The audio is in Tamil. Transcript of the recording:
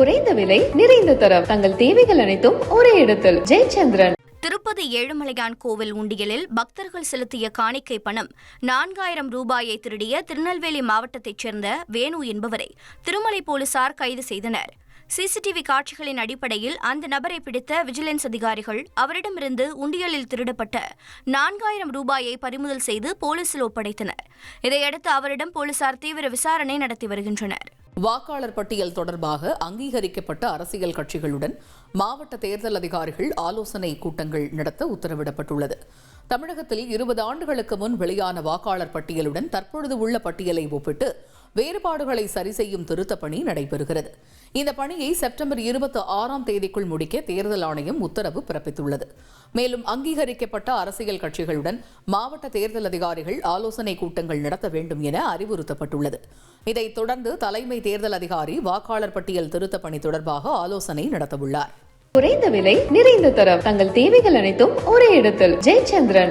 குறைந்த விலை நிறைந்த தரம் தங்கள் தேவைகள் அனைத்தும் ஒரே இடத்தில். ஜெயச்சந்திரன். திருப்பதி ஏழுமலையான் கோவில் உண்டியலில் பக்தர்கள் செலுத்திய காணிக்கை பணம் 4000 ரூபாயை திருடிய திருநெல்வேலி மாவட்டத்தைச் சேர்ந்த வேணு என்பவரை திருமலை போலீசார் கைது செய்தனர். சிசிடிவி காட்சிகளின் அடிப்படையில் அந்த நபரை பிடித்த விஜிலன்ஸ் அதிகாரிகள் அவரிடமிருந்து உண்டியலில் திருடப்பட்ட 4000 ரூபாயை பறிமுதல் செய்து போலீசில் ஒப்படைத்தனர். இதையடுத்து அவரிடம் போலீசார் தீவிர விசாரணை நடத்தி வருகின்றனர். வாக்காளர் பட்டியல் தொடர்பாக அங்கீகரிக்கப்பட்ட அரசியல் கட்சிகளுடன் மாவட்ட தேர்தல் அதிகாரிகள் ஆலோசனை கூட்டங்கள் நடத்த உத்தரவிடப்பட்டுள்ளது. தமிழகத்தில் 20 ஆண்டுகளுக்கு முன் வெளியான வாக்காளர் பட்டியலுடன் தற்பொழுது உள்ள பட்டியலை ஒப்பிட்டு வேறுபாடுகளை சரி செய்யும் திருத்தப் பணி நடைபெறுகிறது. இந்த பணியை செப்டம்பர் 26ஆம் தேதிக்குள் முடிக்க தேர்தல் ஆணையம் உத்தரவு பிறப்பித்துள்ளது. மேலும் அங்கீகரிக்கப்பட்ட அரசியல் கட்சிகளுடன் மாவட்ட தேர்தல் அதிகாரிகள் ஆலோசனை கூட்டங்கள் நடத்த வேண்டும் என அறிவுறுத்தப்பட்டுள்ளது. இதைத் தொடர்ந்து தலைமை தேர்தல் அதிகாரி வாக்காளர் பட்டியல் திருத்தப் பணி தொடர்பாக ஆலோசனை நடத்தவுள்ளார். குறைந்த விலை நிறைந்த தரம் தங்கள் தேவைகள் அனைத்தும் ஒரே இடத்தில். ஜெயச்சந்திரன்.